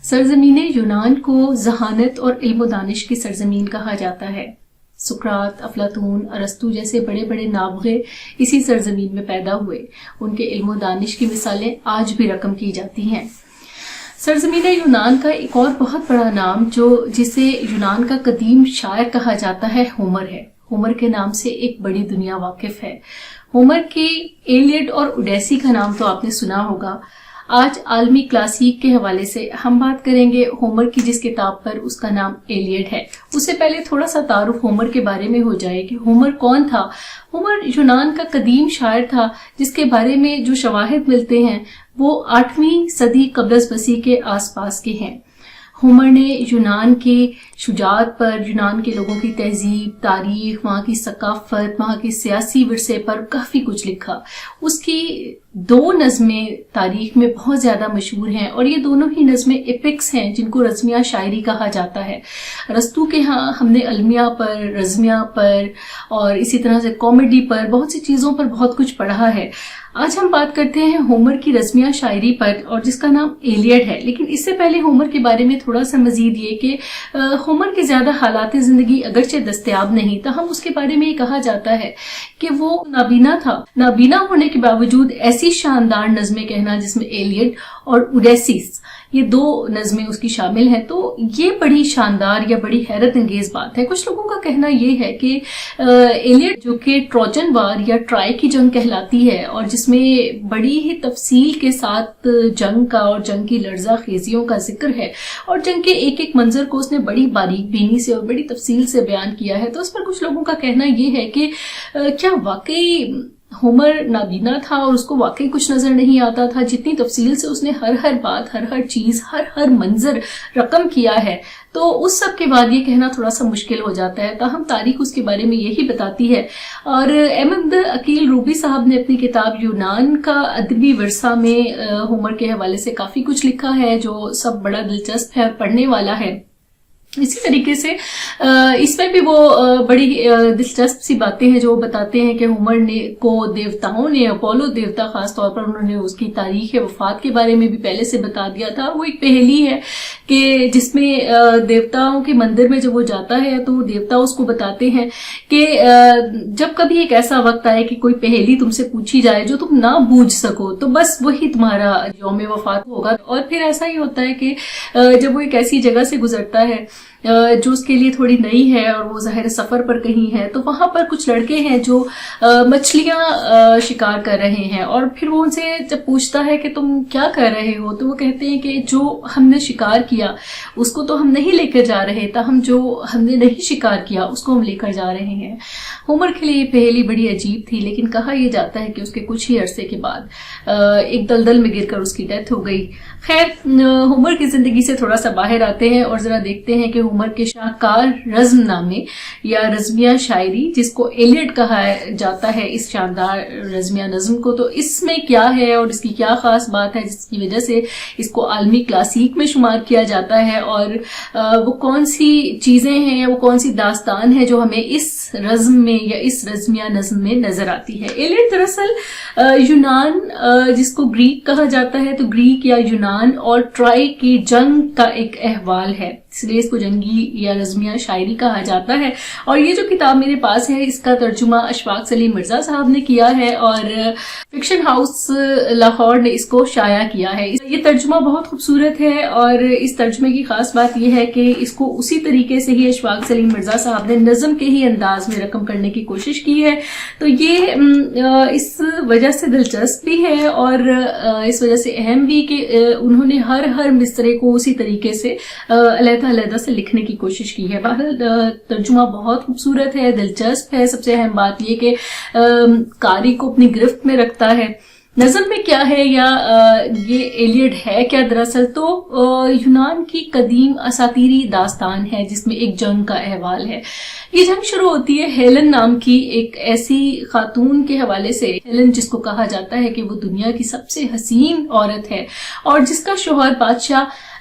سرزمین یونان کو ذہانت اور علم و دانش کی سرزمین کہا جاتا ہے۔ سقراط، افلاطون، ارسطو جیسے بڑے بڑے نابغے اسی سرزمین میں پیدا ہوئے۔ ان کے علم و دانش کی مثالیں آج بھی رقم کی جاتی ہیں۔ سرزمین یونان کا ایک اور بہت بڑا نام جسے یونان کا قدیم شاعر کہا جاتا ہے، ہومر ہے۔ ہومر کے نام سے ایک بڑی دنیا واقف ہے۔ ہومر کی ایلیڈ اور اوڈیسی کا نام تو آپ نے سنا ہوگا۔ آج عالمی کلاسیک کے حوالے سے ہم بات کریں گے ہومر کی، جس کتاب پر اس کا نام ایلیڈ ہے۔ اس سے پہلے تھوڑا سا تعارف ہومر کے بارے میں ہو جائے کہ ہومر کون تھا۔ ہومر یونان کا قدیم شاعر تھا، جس کے بارے میں جو شواہد ملتے ہیں وہ 8ویں صدی قبل از مسیح کے آس پاس کے ہیں۔ ہومر نے یونان کے شجاعت پر، یونان کے لوگوں کی تہذیب، تاریخ، وہاں کی ثقافت، وہاں کے سیاسی ورثے پر کافی کچھ لکھا۔ اس کی 2 نظمیں تاریخ میں بہت زیادہ مشہور ہیں، اور یہ دونوں ہی نظمیں ایپکس ہیں، جن کو رزمیہ شاعری کہا جاتا ہے۔ ارسطو کے ہاں ہم نے المیہ پر، رزمیہ پر اور اسی طرح سے کامیڈی پر، بہت سی چیزوں پر بہت کچھ پڑھا ہے۔ آج ہم بات کرتے ہیں ہومر کی رزمیہ شاعری پر، اور جس کا نام ایلیڈ ہے۔ لیکن اس سے پہلے ہومر کے بارے میں تھوڑا سا مزید یہ کہ ہومر کے زیادہ حالات زندگی اگرچہ دستیاب نہیں، تاہم اس کے بارے میں یہ کہا جاتا ہے کہ وہ نابینا تھا۔ نابینا ہونے کے باوجود ایسی شاندار نظمیں کہنا، جس میں ایلیڈ اور اوڈیسیس یہ 2 نظمیں اس کی شامل ہیں، تو یہ بڑی شاندار یا بڑی حیرت انگیز بات ہے۔ کچھ لوگوں کا کہنا یہ ہے کہ ایلیڈ، جو کہ ٹروجن وار یا ٹرائی کی جنگ کہلاتی ہے، اور جس میں بڑی ہی تفصیل کے ساتھ جنگ کا اور جنگ کی لرزہ خیزیوں کا ذکر ہے، اور جنگ کے ایک ایک منظر کو اس نے بڑی باریک بینی سے اور بڑی تفصیل سے بیان کیا ہے، تو اس پر کچھ لوگوں کا کہنا یہ ہے کہ کیا واقعی ہومر نابینا تھا اور اس کو واقعی کچھ نظر نہیں آتا تھا؟ جتنی تفصیل سے اس نے ہر بات، ہر چیز، ہر منظر رقم کیا ہے، تو اس سب کے بعد یہ کہنا تھوڑا سا مشکل ہو جاتا ہے۔ تاہم تاریخ اس کے بارے میں یہی بتاتی ہے، اور احمد عقیل روبی صاحب نے اپنی کتاب یونان کا ادبی ورثہ میں ہومر کے حوالے سے کافی کچھ لکھا ہے، جو سب بڑا دلچسپ ہے اور پڑھنے والا ہے۔ اسی طریقے سے اس میں بھی وہ بڑی دلچسپ سی باتیں ہیں جو بتاتے ہیں کہ ہومر کو دیوتاؤں نے، اپولو دیوتا خاص طور پر، انہوں نے اس کی تاریخ وفات کے بارے میں بھی پہلے سے بتا دیا تھا۔ وہ ایک پہیلی ہے کہ جس میں دیوتاؤں کے مندر میں جب وہ جاتا ہے تو دیوتا اس کو بتاتے ہیں کہ جب کبھی ایک ایسا وقت آئے کہ کوئی پہیلی تم سے پوچھی جائے جو تم نہ بوجھ سکو، تو بس وہی تمہارا یوم وفات ہوگا۔ اور پھر ایسا ہی ہوتا ہے کہ جب وہ ایک ایسی جگہ سے گزرتا ہے جو اس کے لیے تھوڑی نئی ہے، اور وہ ظاہر سفر پر کہیں ہے، تو وہاں پر کچھ لڑکے ہیں جو مچھلیاں شکار کر رہے ہیں، اور پھر وہ ان سے جب پوچھتا ہے کہ تم کیا کر رہے ہو، تو وہ کہتے ہیں کہ جو ہم نے شکار کیا اس کو تو ہم نہیں لے کر جا رہے، تاہم جو ہم نے نہیں شکار کیا اس کو ہم لے کر جا رہے ہیں۔ ہومر کے لیے یہ پہیلی بڑی عجیب تھی، لیکن کہا یہ جاتا ہے کہ اس کے کچھ ہی عرصے کے بعد ایک دلدل میں گر کر اس کی ڈیتھ ہو گئی۔ خیر، ہومر کی زندگی سے تھوڑا سا باہر آتے ہیں اور ذرا دیکھتے ہیں کہ ہومر کے شاہکار رزم نامے یا رزمیہ شاعری، جس کو ایلیڈ کہا جاتا ہے اس شاندار رزمیہ نظم کو، تو اس میں کیا ہے اور اس کی کیا خاص بات ہے جس کی وجہ سے اس کو عالمی کلاسیک میں شمار کیا جاتا ہے، اور وہ کون سی چیزیں ہیں یا وہ کون سی داستان ہے جو ہمیں اس رزم میں یا اس رزمیہ نظم میں نظر آتی ہے۔ ایلیڈ دراصل یونان، جس کو گریک کہا جاتا ہے، تو گریک یا یونان اور ٹرائی کی جنگ کا ایک احوال ہے، اس لیے اس کو جنگی یا رزمیہ شاعری کہا جاتا ہے۔ اور یہ جو کتاب میرے پاس ہے، اس کا ترجمہ اشفاق سلیم مرزا صاحب نے کیا ہے، اور فکشن ہاؤس لاہور نے اس کو شائع کیا ہے۔ یہ ترجمہ بہت خوبصورت ہے، اور اس ترجمے کی خاص بات یہ ہے کہ اس کو اسی طریقے سے ہی اشفاق سلیم مرزا صاحب نے نظم کے ہی انداز میں رقم کرنے کی کوشش کی ہے، تو یہ اس وجہ سے دلچسپ بھی ہے اور اس وجہ سے اہم بھی کہ انہوں نے ہر مصرعے کو اسی طریقے سے علیحدہ سے لکھنے کی کوشش کی ہے۔ بہرحال ترجمہ بہت خوبصورت ہے، دلچسپ ہے۔ سب سے اہم بات یہ کہ قاری کو اپنی گرفت میں رکھتا ہے۔ نظم میں کیا ہے یا یہ ایلیڈ ہے کیا؟ دراصل تو یونان کی قدیم اساطیری داستان ہے جس میں ایک جنگ کا احوال ہے۔ یہ جنگ شروع ہوتی ہے ہیلن نام کی ایک ایسی خاتون کے حوالے سے، ہیلن جس کو کہا جاتا ہے کہ وہ دنیا کی سب سے حسین عورت ہے اور جس کا شوہر بادشاہ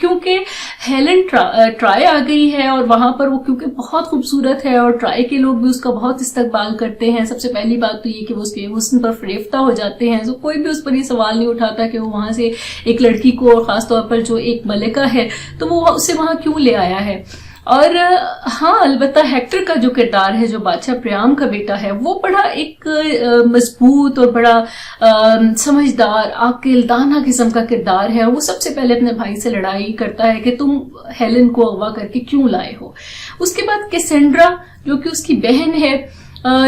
کیونکہ ہیلن ٹرائے آ گئی ہے اور وہاں پر وہ کیونکہ بہت خوبصورت ہے اور ٹرائے کے لوگ بھی اس کا بہت استقبال کرتے ہیں. سب سے پہلی بات تو یہ کہ وہ اس کے حسن پر فریفتہ ہو جاتے ہیں. کوئی بھی اس پر یہ سوال نہیں اٹھاتا کہ وہ وہاں سے ایک لڑکی کو، اور خاص طور پر جو ایک ملکہ ہے، تو وہ اسے وہاں کیوں لے آیا ہے. اور ہاں البتہ ہیکٹر کا جو کردار ہے، جو بادشاہ پریام کا بیٹا ہے، وہ بڑا ایک مضبوط اور بڑا سمجھدار، عاقل، دانا قسم کا کردار ہے. وہ سب سے پہلے اپنے بھائی سے لڑائی کرتا ہے کہ تم ہیلن کو اغوا کر کے کیوں لائے ہو. اس کے بعد کیسینڈرا جو کہ اس کی بہن ہے،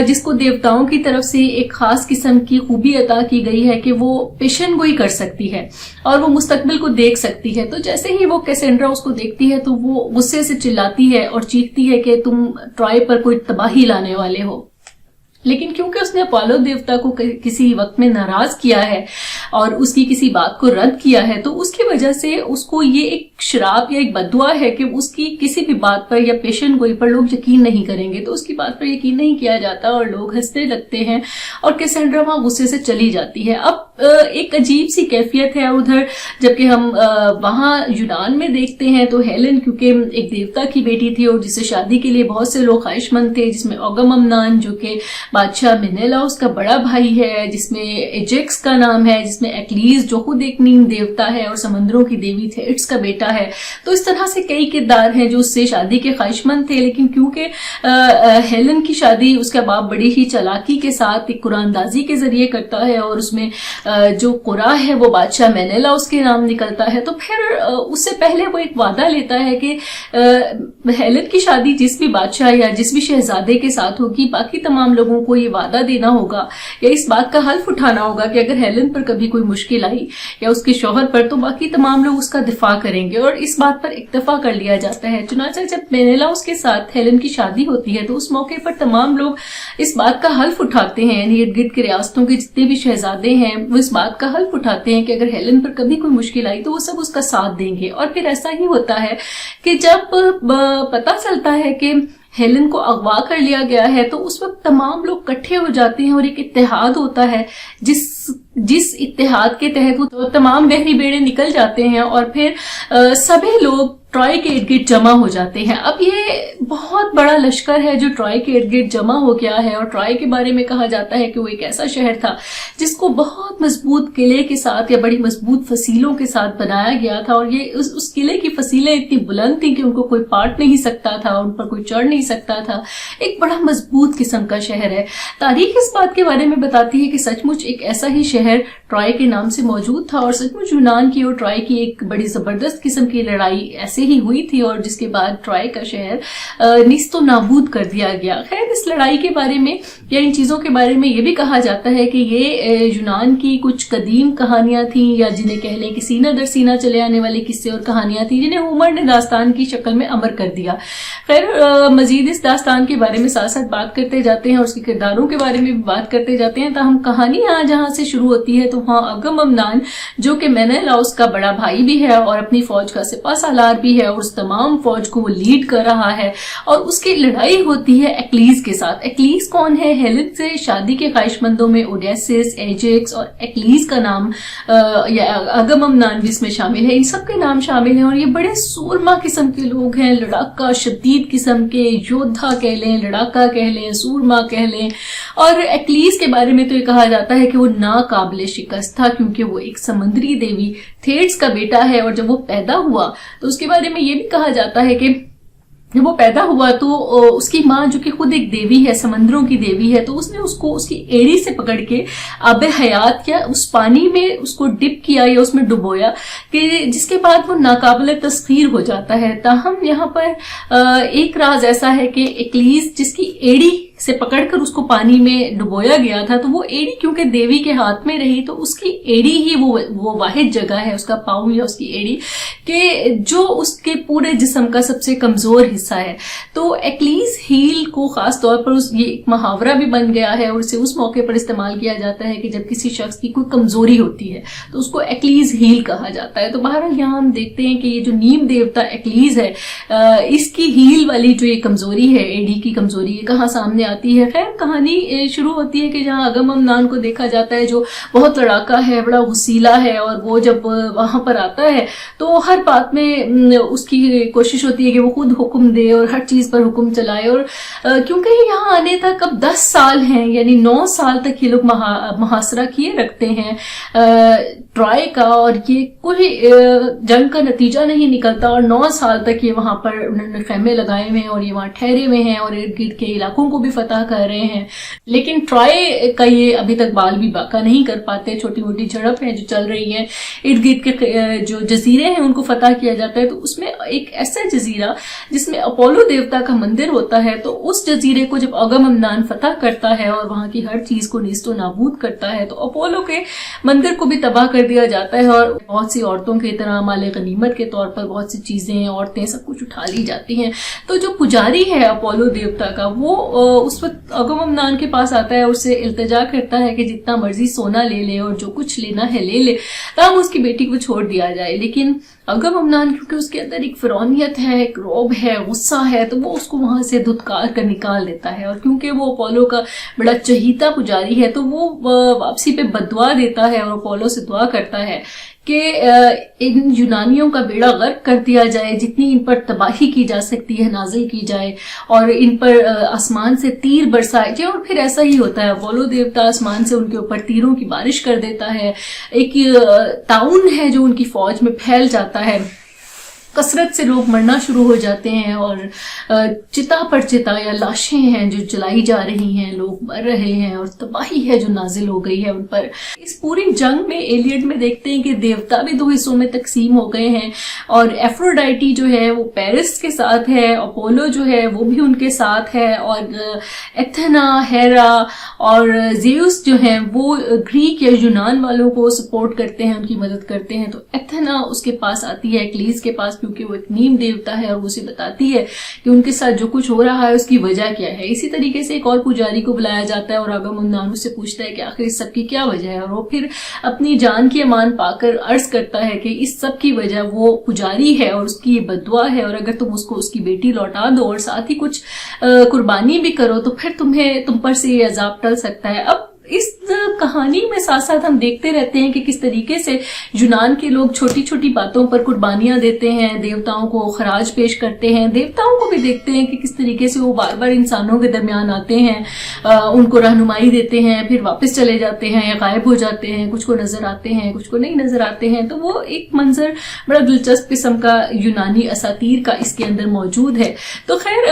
جس کو دیوتاؤں کی طرف سے ایک خاص قسم کی خوبی عطا کی گئی ہے کہ وہ پیشن گوئی کر سکتی ہے اور وہ مستقبل کو دیکھ سکتی ہے. تو جیسے ہی وہ کیسینڈرا اس کو دیکھتی ہے تو وہ غصے سے چلاتی ہے اور چیختی ہے کہ تم ٹرائے پر کوئی تباہی لانے والے ہو. لیکن کیونکہ اس نے اپولو دیوتا کو کسی وقت میں ناراض کیا ہے اور اس کی کسی بات کو رد کیا ہے، تو اس کی وجہ سے اس کو یہ ایک شراپ یا ایک بددعا ہے کہ اس کی کسی بھی بات پر یا پیشن گوئی پر لوگ یقین نہیں کریں گے. تو اس کی بات پر یقین نہیں کیا جاتا اور لوگ ہنسنے لگتے ہیں اور کیسینڈرا وہاں غصے سے چلی جاتی ہے. اب ایک عجیب سی کیفیت ہے ادھر. جبکہ ہم وہاں یونان میں دیکھتے ہیں تو ہیلن کیونکہ ایک دیوتا کی بیٹی تھی اور جسے شادی کے لیے بہت سے لوگ خواہش مند تھے، جس میں اوگاممنان جو کہ بادشاہ مینیلاؤس کا بڑا بھائی ہے، جس میں ایجیکس کا نام ہے، جس میں ایکلیز جو خود ایک نیم دیوتا ہے اور سمندروں کی دیوی تھیٹس کا بیٹا ہے. تو اس طرح سے کئی کردار ہیں جو اس سے شادی کے خواہش مند تھے. لیکن کیونکہ ہیلن کی شادی اس کا باپ بڑی ہی چالاکی کے ساتھ ایک قرآن دازی کے ذریعے کرتا ہے اور اس میں جو قرآن ہے وہ بادشاہ مینیلاؤس کے نام نکلتا ہے. تو پھر اس سے پہلے وہ ایک وعدہ لیتا ہے کہ ہیلن کی شادی جس بھی بادشاہ یا جس بھی شہزادے کے ساتھ ہوگی، باقی تمام لوگوں کو یہ وعدہ دینا ہوگا یا اس بات کا حلف اٹھانا ہوگا کہ اگر ہیلن پر کبھی کوئی مشکل آئی یا اس کے شوہر پر، تو باقی تمام لوگ اس کا دفاع کریں گے. اور اس بات پر اکتفا کر لیا جاتا ہے. چنانچہ جب مینیلاؤس کے ساتھ ہیلن کی شادی ہوتی ہے تو اس موقع پر تمام لوگ اس بات کا حلف اٹھاتے ہیں، یعنی ارد گرد کی ریاستوں کے جتنے بھی شہزادے ہیں وہ اس بات کا حلف اٹھاتے ہیں کہ اگر ہیلن پر کبھی کوئی مشکل آئی تو وہ سب اس کا ساتھ دیں گے. اور پھر ایسا ہی ہوتا ہے کہ جب پتہ چلتا ہے کہ ہیلن کو اغوا کر لیا گیا ہے تو اس وقت تمام لوگ اکٹھے ہو جاتے ہیں اور ایک اتحاد ہوتا ہے جس اتحاد کے تحت وہ تمام بحری بیڑے نکل جاتے ہیں اور پھر سبھی لوگ ٹرائے کے ارد گرد جمع ہو جاتے ہیں. اب یہ بہت بڑا لشکر ہے جو ٹرائے کے ارد گرد جمع ہو گیا ہے. اور ٹرائے کے بارے میں کہا جاتا ہے کہ وہ ایک ایسا شہر تھا جس کو بہت مضبوط قلعے کے ساتھ یا بڑی مضبوط فصیلوں کے ساتھ بنایا گیا تھا. اور یہ اس قلعے کی فصیلیں اتنی بلند تھیں کہ ان کو کوئی پاٹ نہیں سکتا تھا، ان پر کوئی چڑھ نہیں سکتا تھا. ایک بڑا مضبوط قسم کا شہر ہے. تاریخ اس بات کے بارے میں بتاتی ہے کہ سچ مچ ایک ایسا ہی شہر ٹرائے کے نام سے موجود تھا اور سچ مچ یونان کی اور ٹرائے کی ایک بڑی زبردست قسم کی لڑائی ایسے ہی ہوئی تھی اور جس کے بعد ٹرائے کا شہر نیست و نابود کر دیا گیا. خیر اس لڑائی کے بارے میں یا ان چیزوں کے بارے میں یہ بھی کہا جاتا ہے کہ یہ یونان کی کچھ قدیم کہانیاں تھیں یا جنہیں کہہ لیں کہ سینہ در سینہ چلے آنے والے قصے اور کہانیاں تھیں جنہیں ہومر نے داستان کی شکل میں امر کر دیا. خیر مزید اس داستان کے بارے میں ساتھ ساتھ بات کرتے جاتے ہیں اور اس کے کرداروں کے بارے میں بھی بات کرتے جاتے ہیں. تاہم کہانی یہاں جہاں سے شروع ہوتی ہے تو وہاں اگاممنان جو کہ مینیلاؤس کا بڑا بھائی بھی ہے اور اپنی فوج کا سپہ سالار بھی ہے اور اس تمام فوج کو وہ لیڈ کر رہا ہے اور اس کی لڑائی ہوتی ہے ایکلیز کے ساتھ. ایکلیز کون ہے؟ ہیلن سے شادی کے خواہش مندوں میں اوڈیسس، ایجیکس اور ایکلیز کا نام یا اگاممنان بھی اس میں شامل ہے. ان سب کے نام شامل ہیں اور یہ بڑے سورما قسم کے لوگ ہیں، لڑاکا شدید قسم کے، یودھا کہہ لیں، لڑاکا کہہ لیں، سورما کہہ لیں. اور ایکلیز کے بارے میں تو یہ کہا جاتا ہے کہ وہ ناقابل شکست تھا کیونکہ وہ ایک سمندری دیوی تھیٹس کا بیٹا ہے. اور جب وہ پیدا ہوا تو اس کے بارے میں یہ بھی کہا جاتا ہے کہ جب وہ پیدا ہوا تو اس کی ماں جو کہ خود ایک دیوی ہے، سمندروں کی دیوی ہے، تو اس نے اس کو اس کی ایڑی سے پکڑ کے آب حیات یا اس پانی میں اس کو ڈپ کیا یا اس میں ڈبویا کہ جس کے بعد وہ ناقابل تسخیر ہو جاتا ہے. تاہم یہاں پر ایک راز ایسا ہے کہ ایکلیز جس کی ایڑی سے پکڑ کر اس کو پانی میں ڈبویا گیا تھا تو وہ ایڑی کیونکہ دیوی کے ہاتھ میں رہی تو اس کی ایڑی ہی وہ واحد جگہ ہے، اس کا پاؤں یا اس کی ایڑی کہ جو اس کے پورے جسم کا سب سے کمزور حصہ ہے. تو ایکلیز ہیل کو خاص طور پر یہ ایک محاورہ بھی بن گیا ہے اور اسے اس موقع پر استعمال کیا جاتا ہے کہ جب کسی شخص کی کوئی کمزوری ہوتی ہے تو اس کو ایکلیز ہیل کہا جاتا ہے. تو بہرحال یہاں ہم دیکھتے ہیں کہ یہ جو نیم دیوتا ایکلیز ہے اس کی ہیل والی جو یہ کمزوری ہے، ایڑی کی کمزوری، یہ کہاں سامنے آتی ہے. خیر کہانی شروع ہوتی ہے کہ جہاں اگاممنان کو دیکھا جاتا ہے جو بہت لڑاکا ہے, بڑا غصیلا ہے, اور وہ جب وہاں پر آتا ہے تو ہر بات میں اس کی کوشش ہوتی ہے کہ وہ خود حکم دے اور ہر چیز پر حکم چلائے. اور کیونکہ یہاں آنے تک اب 10 سال ہیں, یعنی 9 سال تک یہ لوگ محاصرہ کیے رکھتے ہیں ٹرائے کا, اور یہ کوئی جنگ کا نتیجہ نہیں نکلتا, اور 9 سال تک یہ وہاں پر انہوں نے خیمے لگائے ہوئے ہیں اور یہ وہاں ٹھہرے ہوئے ہیں اور ارد گرد کے علاقوں کو بھی فتح کر رہے ہیں. لیکن ٹرائے کا یہ ابھی تک بال بھی باقا نہیں کر پاتے. چھوٹی موٹی جھڑپ ہیں جو چل رہی ہیں, ارد گرد کے جو جزیرے ہیں ان کو فتح کیا جاتا ہے. تو اس میں ایک ایسا جزیرہ جس میں اپولو دیوتا کا مندر ہوتا ہے, تو اس جزیرے کو جب اگاممنان فتح کرتا ہے اور وہاں کی ہر چیز کو نیست و نابود کرتا ہے, تو اپولو کے مندر کو بھی تباہ کر دیا جاتا ہے, اور بہت سی عورتوں کے طرح مال غنیمت کے طور پر بہت سی چیزیں, عورتیں, سب کچھ اٹھا لی جاتی ہیں. تو جو پجاری ہے اپولو دیوتا کا, وہ اس وقت اگاممنان کے پاس آتا ہے, اس سے التجا کرتا ہے کہ جتنا مرضی سونا لے لے اور جو کچھ لینا ہے لے لے, تاہم اس کی بیٹی کو چھوڑ دیا جائے. لیکن اگاممنان کیونکہ اس کے اندر ایک فرعونیت ہے, ایک رعب ہے, غصہ ہے, تو وہ اس کو وہاں سے دھتکار کر نکال دیتا ہے. اور کیونکہ وہ اپولو کا بڑا چہیتا پجاری ہے, تو وہ واپسی پہ بددعا دیتا ہے اور اپولو سے دعا کرتا ہے کہ ان یونانیوں کا بیڑا غرق کر دیا جائے, جتنی ان پر تباہی کی جا سکتی ہے نازل کی جائے, اور ان پر آسمان سے تیر برسائے جائے. اور پھر ایسا ہی ہوتا ہے, اپولو دیوتا آسمان سے ان کے اوپر تیروں کی بارش کر دیتا ہے. ایک طاعون ہے جو ان کی فوج میں پھیل جاتا ہے, کثرت سے لوگ مرنا شروع ہو جاتے ہیں, اور چتا پر چتا یا لاشیں ہیں جو جلائی جا رہی ہیں, لوگ مر رہے ہیں, اور تباہی ہے جو نازل ہو گئی ہے ان پر. اس پوری جنگ میں ایلیڈ میں دیکھتے ہیں کہ دیوتا بھی 2 حصوں میں تقسیم ہو گئے ہیں, اور ایفروڈائٹی جو ہے وہ پیرس کے ساتھ ہے, اپولو جو ہے وہ بھی ان کے ساتھ ہے, اور ایتھنا, ہیرا اور زیوس جو ہیں وہ گریک یا یونان والوں کو سپورٹ کرتے ہیں, ان کی مدد کرتے ہیں. تو ایتھنا اس کے پاس آتی ہے, ایکلیز کے پاس, کیونکہ وہ ایک نیم دیوتا ہے, اور وہ اسے بتاتی ہے کہ ان کے ساتھ جو کچھ ہو رہا ہے اس کی وجہ کیا ہے. اسی طریقے سے ایک اور پجاری کو بلایا جاتا ہے, اور اگاممنان اس سے پوچھتا ہے کہ آخر اس سب کی کیا وجہ ہے, اور وہ پھر اپنی جان کی امان پا کر عرض کرتا ہے کہ اس سب کی وجہ وہ پجاری ہے اور اس کی یہ بددعا ہے, اور اگر تم اس کو اس کی بیٹی لوٹا دو اور ساتھ ہی کچھ قربانی بھی کرو تو پھر تم پر سے یہ عذاب ٹل سکتا ہے. اب اس کہانی میں ساتھ ساتھ ہم دیکھتے رہتے ہیں کہ کس طریقے سے یونان کے لوگ چھوٹی چھوٹی باتوں پر قربانیاں دیتے ہیں, دیوتاؤں کو خراج پیش کرتے ہیں. دیوتاؤں کو بھی دیکھتے ہیں کہ کس طریقے سے وہ بار بار انسانوں کے درمیان آتے ہیں, ان کو رہنمائی دیتے ہیں, پھر واپس چلے جاتے ہیں یا غائب ہو جاتے ہیں, کچھ کو نظر آتے ہیں, کچھ کو نہیں نظر آتے ہیں. تو وہ ایک منظر بڑا دلچسپ قسم کا یونانی اساطیر کا اس کے اندر موجود ہے. تو خیر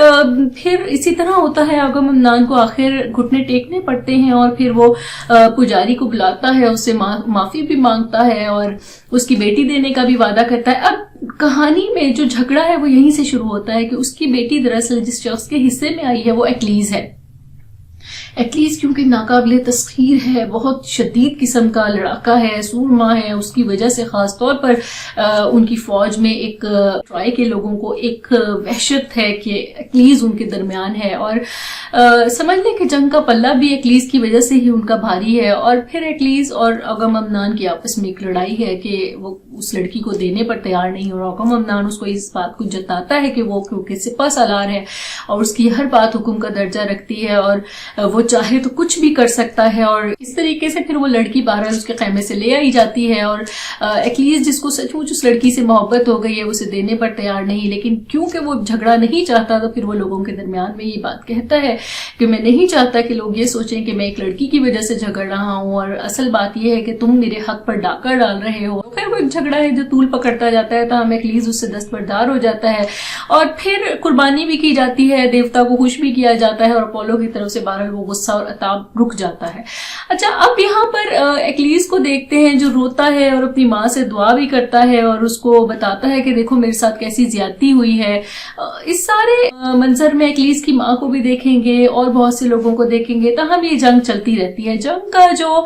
پھر اسی طرح ہوتا ہے, اگاممنان کو آخر گھٹنے ٹیکنے پڑتے ہیں, اور پھر وہ پجاری کو بلاتا ہے, اس سے معافی بھی مانگتا ہے, اور اس کی بیٹی دینے کا بھی وعدہ کرتا ہے. اب کہانی میں جو جھگڑا ہے وہ یہیں سے شروع ہوتا ہے کہ اس کی بیٹی دراصل جس شخص کے حصے میں آئی ہے وہ ایکلیز ہے. ایکلیز کیونکہ ناقابل تسخیر ہے, بہت شدید قسم کا لڑاکا ہے, سورما ہے, اس کی وجہ سے خاص طور پر ان کی فوج میں ایک ٹرائے کے لوگوں کو ایک وحشت ہے کہ ایکلیز ان کے درمیان ہے, اور سمجھ لیں کہ جنگ کا پلہ بھی ایکلیز کی وجہ سے ہی ان کا بھاری ہے. اور پھر ایکلیز اور اگاممنان کی آپس میں ایک لڑائی ہے کہ وہ اس لڑکی کو دینے پر تیار نہیں, اور اگاممنان اس کو اس بات کو جتاتا ہے کہ وہ کیونکہ سپہ سالار ہے اور اس کی ہر بات حکم کا درجہ رکھتی ہے, اور وہ چاہے تو کچھ بھی کر سکتا ہے. اور اس طریقے سے پھر وہ لڑکی بہرحال اس کے خیمے سے لے آئی جاتی ہے, اور ایکلیز جس کو سچ مچ اس لڑکی سے محبت ہو گئی ہے اسے دینے پر تیار نہیں, لیکن کیونکہ وہ جھگڑا نہیں چاہتا تو پھر وہ لوگوں کے درمیان میں یہ بات کہتا ہے کہ میں نہیں چاہتا کہ لوگ یہ سوچیں کہ میں ایک لڑکی کی وجہ سے جھگڑ رہا ہوں, اور اصل بات یہ ہے کہ تم میرے حق پر ڈاکہ ڈال رہے ہو. پھر وہ ایک جھگڑا ہے جو طول پکڑتا جاتا ہے, تاہم ایکلیز اس سے دستبردار ہو جاتا ہے, اور پھر قربانی بھی کی جاتی ہے, دیوتا کو خوش بھی کیا جاتا ہے, اور اپولو کی طرف سے بہرحال وہ غصہ اور عتاب رک جاتا ہے. اچھا, اب یہاں پر ایکلیز کو دیکھتے ہیں جو روتا ہے اور اپنی ماں سے دعا بھی کرتا ہے, اور اس کو بتاتا ہے کہ دیکھو میرے ساتھ کیسی زیادتی ہوئی ہے. اس سارے منظر میں ایکلیز کی ماں کو بھی دیکھیں گے اور بہت سے لوگوں کو دیکھیں گے. تاہم یہ جنگ چلتی رہتی ہے. جنگ کا جو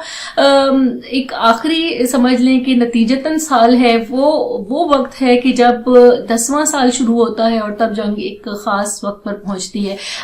ایک آخری سمجھ لیں کہ نتیجتاً سال ہے, وہ وقت ہے کہ جب 10واں سال شروع ہوتا ہے, اور تب جنگ ایک خاص وقت پر پہنچتی ہے.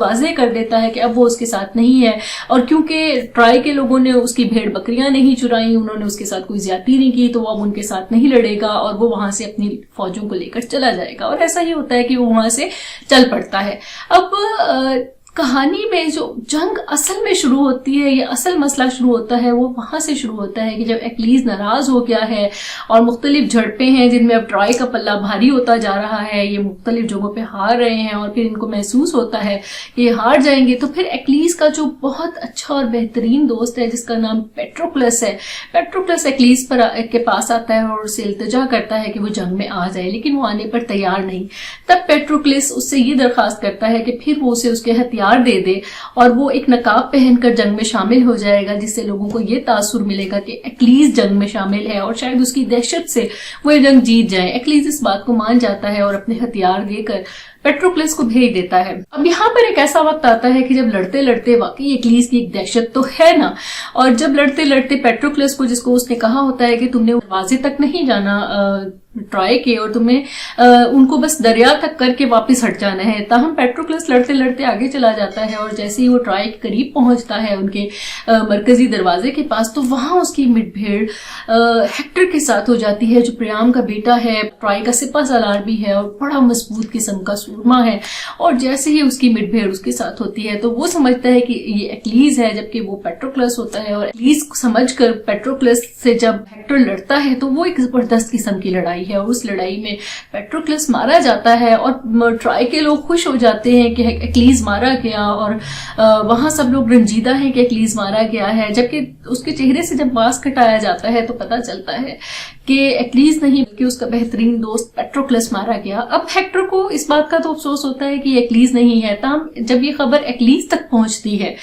واضح کر دیتا ہے کہ اب وہ اس کے ساتھ نہیں ہے، اور کیونکہ ٹرائی کے لوگوں نے اس کی بھیڑ بکریاں نہیں چرائیں، انہوں نے اس کے ساتھ کوئی زیادتی نہیں کی، تو وہ اب ان کے ساتھ نہیں لڑے گا اور وہ وہاں سے اپنی فوجوں کو لے کر چلا جائے گا، اور ایسا ہی ہوتا ہے کہ وہ وہاں سے چل پڑتا ہے۔ اب کہانی میں جو جنگ اصل میں شروع ہوتی ہے، یہ اصل مسئلہ شروع ہوتا ہے، وہ وہاں سے شروع ہوتا ہے کہ جب ایکلیز ناراض ہو گیا ہے اور مختلف جھڑپیں ہیں جن میں اب ٹرائی کا پلہ بھاری ہوتا جا رہا ہے، یہ مختلف جگہوں پہ ہار رہے ہیں اور پھر ان کو محسوس ہوتا ہے کہ یہ ہار جائیں گے، تو پھر ایکلیز کا جو بہت اچھا اور بہترین دوست ہے جس کا نام پیٹروکلس ہے، پیٹروکلس ایکلیز کے پاس آتا ہے اور اسے التجا کرتا ہے کہ وہ جنگ میں آ جائے، لیکن وہ آنے پر تیار نہیں۔ تب پیٹروکلس اس سے یہ درخواست کرتا ہے کہ پھر وہ اسے اس کے ہتھیار دے دے اور وہ ایک نقاب پہن کر جنگ میں شامل ہو جائے گا، جس سے لوگوں کو یہ تاثر ملے گا کہ ایکلیز جنگ میں شامل ہے اور شاید اس کی دہشت سے وہ یہ جنگ جیت جائے۔ ایکلیز اس بات کو مان جاتا ہے اور اپنے ہتھیار دے کر پیٹروکلس کو بھیج دیتا ہے۔ اب یہاں پر ایک ایسا وقت آتا ہے کہ جب لڑتے لڑتے واقعی ایکلیز کی ایک دہشت تو ہے نا، اور جب لڑتے لڑتے پیٹروکلس کو، جس کو اس نے کہا ہوتا ہے کہ تم نے دروازے تک نہیں جانا ٹرائی کے اور تمہیں ان کو بس دریا تک کر کے واپس ہٹ جانا ہے، تاہم پیٹروکلس لڑتے لڑتے آگے چلا جاتا ہے اور جیسے ہی وہ ٹرائی کے قریب پہنچتا ہے ان کے مرکزی دروازے کے پاس، تو وہاں اس کی مٹ بھیڑ ہیکٹر کے ساتھ ہو جاتی ہے، جو پریام کا بیٹا ہے، ٹرائی کا سپہ سالار بھی ہے اور بڑا مضبوط قسم کا سورما ہے، اور جیسے ہی اس کی مٹ بھیڑ اس کے ساتھ ہوتی ہے تو وہ سمجھتا ہے کہ یہ ایکلیز ہے، جبکہ وہ پیٹروکلس ہوتا ہے، اور ایکلیز کو سمجھ کر پیٹروکلس سے جب ہیکٹر لڑتا ہے تو وہ ایک زبردست قسم کی لڑائی ہے، اور اس لڑائی میں پیٹروکلس مارا جاتا ہے اور ٹرائی کے لوگ خوش ہو جاتے ہیں کہ ایکلیز مارا گیا، اور وہاں سب لوگ رنجیدہ ہیں کہ ایکلیز مارا گیا ہے، جبکہ اس کے چہرے سے جب ماسک ہٹایا جاتا ہے تو پتہ چلتا ہے کہ ایکلیز نہیں بلکہ اس کا بہترین دوست پیٹروکلس مارا گیا۔ اب ہیکٹر کو اس بات کا تو افسوس ہوتا ہے کہ یہ ایکلیز نہیں ہے، تاہم جب یہ خبر ایکلیز تک پہنچتی ہے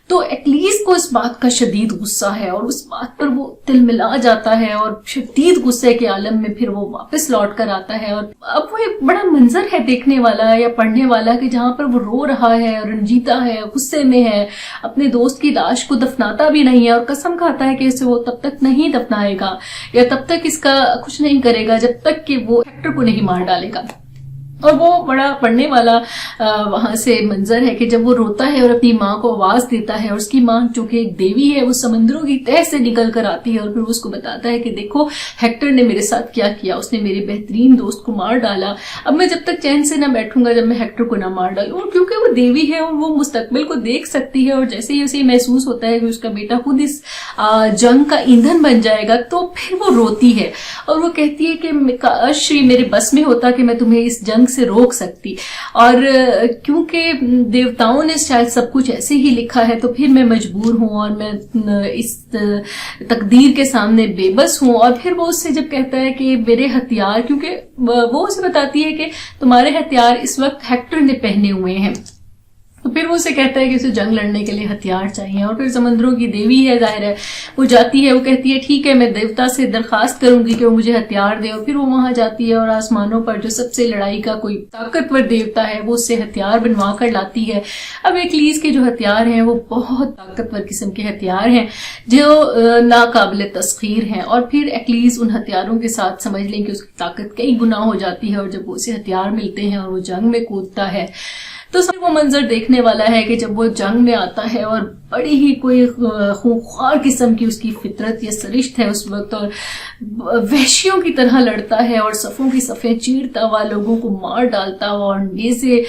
تو ایکلیز کو اس بات کا شدید غصہ ہے اور اس بات پر وہ تل ملا جاتا ہے اور شدید غصے کے عالم میں پھر وہ واپس لوٹ کر آتا ہے، اور اب وہ ایک بڑا منظر ہے دیکھنے والا یا پڑھنے والا کہ جہاں پر وہ رو رہا ہے، رنجیدہ ہے، غصے میں ہے، اپنے دوست کی لاش کو دفناتا بھی نہیں ہے اور قسم کھاتا ہے کہ اسے وہ تب تک نہیں دفنائے گا یا تب تک اس کا کچھ نہیں کرے گا جب تک کہ وہ ہیکٹر کو نہیں مار ڈالے گا۔ اور وہ بڑا پڑھنے والا وہاں سے منظر ہے کہ جب وہ روتا ہے اور اپنی ماں کو آواز دیتا ہے، اور اس کی ماں چونکہ ایک دیوی ہے وہ سمندروں کی تہہ سے نکل کر آتی ہے اور پھر اس کو بتاتا ہے کہ دیکھو ہیکٹر نے میرے ساتھ کیا کیا، اس نے میرے بہترین دوست کو مار ڈالا، اب میں جب تک چین سے نہ بیٹھوں گا جب میں ہیکٹر کو نہ مار ڈالوں۔ اور کیونکہ وہ دیوی ہے اور وہ مستقبل کو دیکھ سکتی ہے، اور جیسے ہی اسے محسوس ہوتا ہے کہ اس کا بیٹا خود اس جنگ کا ایندھن بن جائے گا تو پھر وہ روتی ہے اور وہ کہتی ہے کہ کاش میرے بس میں ہوتا کہ میں تمہیں اس جنگ سے روک سکتی، اور کیونکہ دیوتاؤں نے شاید سب کچھ ایسے ہی لکھا ہے تو پھر میں مجبور ہوں اور میں اس تقدیر کے سامنے بے بس ہوں۔ اور پھر وہ اس سے جب کہتا ہے کہ میرے ہتھیار، کیونکہ وہ اسے بتاتی ہے کہ تمہارے ہتھیار اس وقت ہیکٹر نے پہنے ہوئے ہیں، تو پھر وہ اسے کہتا ہے کہ اسے جنگ لڑنے کے لیے ہتھیار چاہیے، اور پھر سمندروں کی دیوی ہے ظاہر ہے وہ جاتی ہے، وہ کہتی ہے ٹھیک ہے میں دیوتا سے درخواست کروں گی کہ وہ مجھے ہتھیار دے، اور پھر وہ وہاں جاتی ہے اور آسمانوں پر جو سب سے لڑائی کا کوئی طاقتور دیوتا ہے وہ اس سے ہتھیار بنوا کر لاتی ہے۔ اب ایکلیز کے جو ہتھیار ہیں وہ بہت طاقتور قسم کے ہتھیار ہیں جو ناقابل تسخیر ہیں، اور پھر ایکلیز ان ہتھیاروں کے ساتھ سمجھ لیں کہ اس کی طاقت کئی گنا ہو جاتی ہے، اور جب وہ اسے ہتھیار ملتے ہیں اور وہ جنگ میں کودتا ہے تو سب وہ منظر دیکھنے والا ہے کہ جب وہ جنگ میں آتا ہے اور بڑی ہی کوئی خونخوار قسم کی اس کی فطرت یا سرشت ہے اس وقت، اور وحشیوں کی طرح لڑتا ہے اور صفوں کی صفیں چیرتا ہوا، لوگوں کو مار ڈالتا ہوا اور نیزے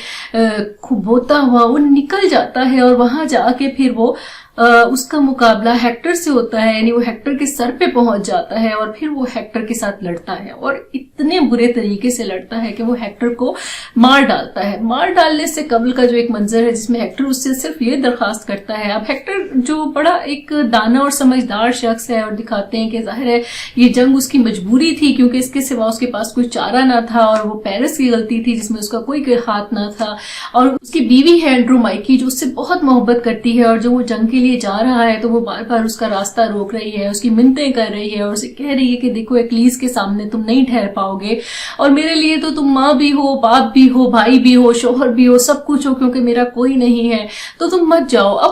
کھبوتا ہوا وہ نکل جاتا ہے، اور وہاں جا کے پھر وہ اس کا مقابلہ ہیکٹر سے ہوتا ہے، یعنی وہ ہیکٹر کے سر پہ پہنچ جاتا ہے اور پھر وہ ہیکٹر کے ساتھ لڑتا ہے، اور اتنے برے طریقے سے لڑتا ہے کہ وہ ہیکٹر کو مار ڈالتا ہے۔ مار ڈالنے سے قبل کا جو ایک منظر ہے جس میں ہیکٹر اس سے صرف یہ درخواست کرتا ہے، اب ہیکٹر جو بڑا ایک دانا اور سمجھدار شخص ہے، اور دکھاتے ہیں کہ ظاہر ہے یہ جنگ اس کی مجبوری تھی کیونکہ اس کے سوا اس کے پاس کوئی چارہ نہ تھا، اور وہ پیرس کی غلطی تھی جس میں اس کا کوئی ہاتھ نہ تھا، اور اس کی بیوی ہے اینڈرومائکی جو اس سے بہت محبت کرتی ہے، اور جو وہ جنگ کے لیے جا رہا ہے تو وہ بار بار اس کا راستہ روک رہی ہے، اس کی منتیں کر رہی ہے اور اسے کہہ رہی ہے کہ دیکھو ایکلیز کے سامنے تم نہیں ٹھہر پاؤ گے، اور میرے لیے تو تم ماں بھی ہو، باپ بھی ہو، بھائی بھی ہو، شوہر بھی ہو، سب کچھ ہو، کیونکہ میرا کوئی نہیں ہے، تو تم مت جاؤ۔ اب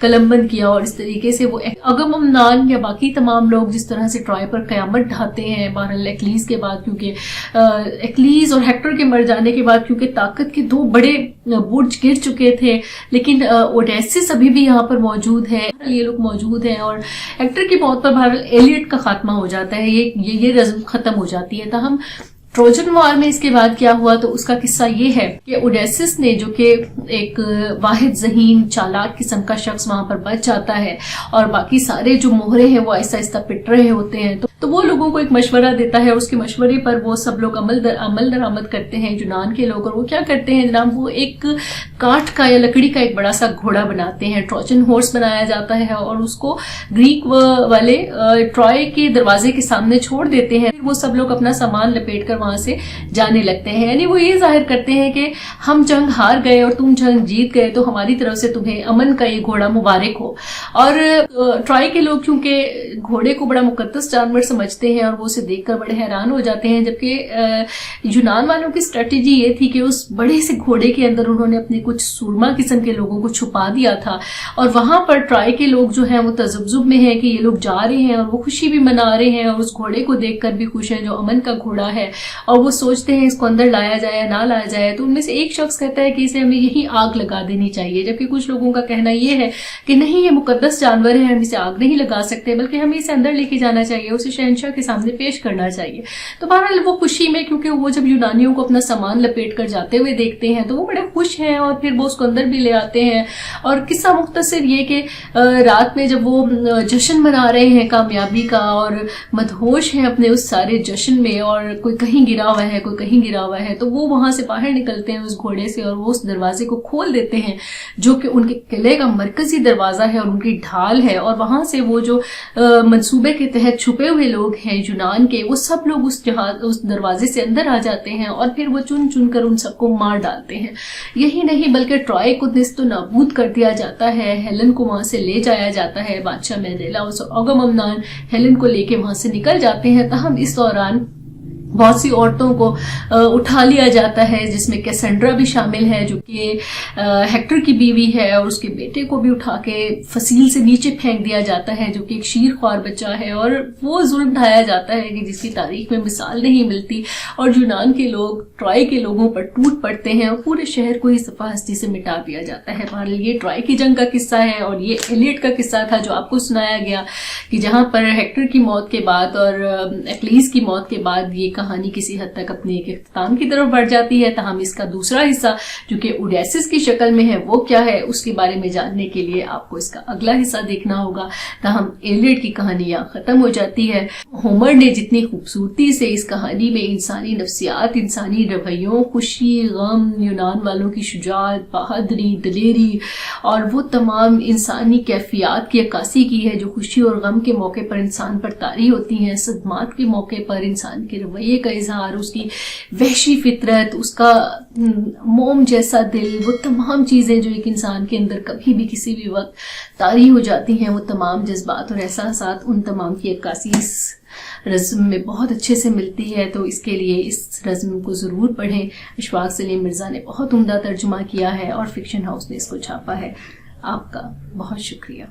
قلم بند کیا, اور اس طریقے سے وہ اگممنان یا باقی تمام لوگ جس طرح سے ٹرائے پر قیامت ڈھاتے ہیں بہرحال ایکلیز کے بعد, کیونکہ ایکلیز اور ہیکٹر کے مر جانے کے بعد کیونکہ طاقت کے دو بڑے برج گر چکے تھے, لیکن اوڈیسس ابھی بھی یہاں پر موجود ہے, یہ لوگ موجود ہیں, اور ہیکٹر کی موت پر بہرحال ایلیٹ کا خاتمہ ہو جاتا ہے, یہ رزم ختم ہو جاتی ہے. تاہم ٹروجن وار میں اس کے بعد کیا ہوا تو اس کا قصہ یہ ہے کہ اوڈیسس نے, جو کہ ایک واحد ذہین چالاک قسم کا شخص وہاں پر بچ جاتا ہے, اور باقی سارے جو مہرے ہیں وہ آہستہ آہستہ پٹ رہے ہوتے ہیں, تو وہ لوگوں کو ایک مشورہ دیتا ہے, اور اس کے مشورے پر وہ سب لوگ عمل درآمد کرتے ہیں یونان کے لوگ. اور وہ کیا کرتے ہیں جناب, وہ ایک کاٹھ کا یا لکڑی کا ایک بڑا سا گھوڑا بناتے ہیں, ٹروجن ہارس بنایا جاتا ہے, اور اس کو گریک والے ٹرائے کے دروازے کے سامنے چھوڑ دیتے ہیں. وہ سب لوگ اپنا سامان لپیٹ کر وہاں سے جانے لگتے ہیں, یعنی وہ یہ ظاہر کرتے ہیں کہ ہم جنگ ہار گئے اور تم جنگ جیت گئے, تو ہماری طرف سے تمہیں امن کا یہ گھوڑا مبارک ہو. اور ٹرائی کے لوگ چونکہ گھوڑے کو بڑا مقدس جانور سمجھتے ہیں, اور وہ اسے دیکھ کر بڑے حیران ہو جاتے ہیں, جبکہ یونان والوں کی اسٹریٹجی یہ تھی کہ اس بڑے سے گھوڑے کے اندر انہوں نے اپنے کچھ سورما قسم کے لوگوں کو چھپا دیا تھا, اور وہاں پر ٹرائی کے لوگ جو ہیں وہ تذبذب میں ہیں کہ یہ لوگ جا رہے ہیں, اور وہ خوشی بھی منا رہے ہیں, اور اس گھوڑے کو دیکھ کر بھی خوش ہیں جو امن کا گھوڑا ہے, اور وہ سوچتے ہیں اس کو اندر لایا جائے یا نہ لایا جائے. تو ان میں سے ایک شخص کہتا ہے کہ اسے ہمیں یہی آگ لگا دینی چاہیے, جبکہ کچھ لوگوں کا کہنا یہ ہے کہ نہیں, یہ مقدس جانور ہے, ہم اسے آگ نہیں لگا سکتے, بلکہ ہمیں اسے اندر لے کے جانا چاہیے, اسے شہنشاہ کے سامنے پیش کرنا چاہیے. تو بہرحال وہ خوشی میں, کیونکہ وہ جب یونانیوں کو اپنا سامان لپیٹ کر جاتے ہوئے دیکھتے ہیں تو وہ بڑے خوش ہیں, اور پھر وہ اس کو اندر بھی لے آتے ہیں. اور قصہ مختصر یہ کہ رات میں جب وہ جشن منا رہے ہیں کامیابی کا, اور مدہوش ہیں اپنے اس سارے جشن میں, اور کوئی کہیں گرا ہوا ہے کوئی کہیں گرا ہوا ہے, تو وہ وہاں سے باہر نکلتے ہیں اس گھوڑے سے, اور وہ اس دروازے کو کھول دیتے ہیں جو کہ ان کے قلعے کا مرکزی دروازہ ہے اور ان کی ڈھال ہے. اور وہاں سے وہ جو منصوبے کے تحت چھپے ہوئے لوگ ہیں یونان کے, وہ سب لوگ اس دروازے سے اندر آ جاتے ہیں, اور پھر وہ چن چن کر ان سب کو مار ڈالتے ہیں. یہی نہیں بلکہ ٹرائے کو نیست و نابود کر دیا جاتا ہے, ہیلن کو وہاں سے لے جایا جاتا ہے. بادشاہ مینیلاؤس اور اگممنان ہیلن کو لے کے وہاں سے نکل جاتے ہیں. تاہم اس دوران بہت سی عورتوں کو اٹھا لیا جاتا ہے, جس میں کیسنڈرا بھی شامل ہے جو کہ ہیکٹر کی بیوی ہے, اور اس کے بیٹے کو بھی اٹھا کے فصیل سے نیچے پھینک دیا جاتا ہے جو کہ ایک شیر خوار بچہ ہے, اور وہ ظلم ڈھایا جاتا ہے کہ جس کی تاریخ میں مثال نہیں ملتی. اور یونان کے لوگ ٹرائی کے لوگوں پر ٹوٹ پڑتے ہیں, اور پورے شہر کو ہی صفحہ ہستی سے مٹا دیا جاتا ہے. بہرحال یہ ٹرائی کی جنگ کا قصہ ہے, اور یہ ایلیٹ کا قصہ تھا جو آپ کو سنایا گیا کہ جہاں پر ہیکٹر کی موت کے بعد اور ایکلیز کی موت کے بعد یہ کہانی کسی حد تک اپنے ایک اختتام کی طرف بڑھ جاتی ہے. تاہم اس کا دوسرا حصہ جو کہ اوڈیسس کی شکل میں ہے وہ کیا ہے, اس کے بارے میں جاننے کے لیے آپ کو اس کا اگلا حصہ دیکھنا ہوگا. تاہم ایلیٹ کی کہانی یہاں ختم ہو جاتی ہے. ہومر نے جتنی خوبصورتی سے اس کہانی میں انسانی نفسیات, انسانی رویوں, خوشی, غم, یونان والوں کی شجاعت, بہادری, دلیری اور وہ تمام انسانی کیفیات کی عکاسی کی ہے جو خوشی اور غم کے موقع پر انسان پر طاری ہوتی ہیں, صدمات کے موقع پر انسان کے رویے کا اظہار, اس کی وحشی فطرت, اس کا موم جیسا دل, وہ تمام چیزیں جو ایک انسان کے اندر کبھی بھی کسی بھی وقت طاری ہو جاتی ہیں, وہ تمام جذبات اور احساسات, ان تمام کی عکاسی اس رزم میں بہت اچھے سے ملتی ہے. تو اس کے لیے اس رزم کو ضرور پڑھیں. اشفاق سلیم مرزا نے بہت عمدہ ترجمہ کیا ہے اور فکشن ہاؤس نے اس کو چھاپا ہے. آپ کا بہت شکریہ.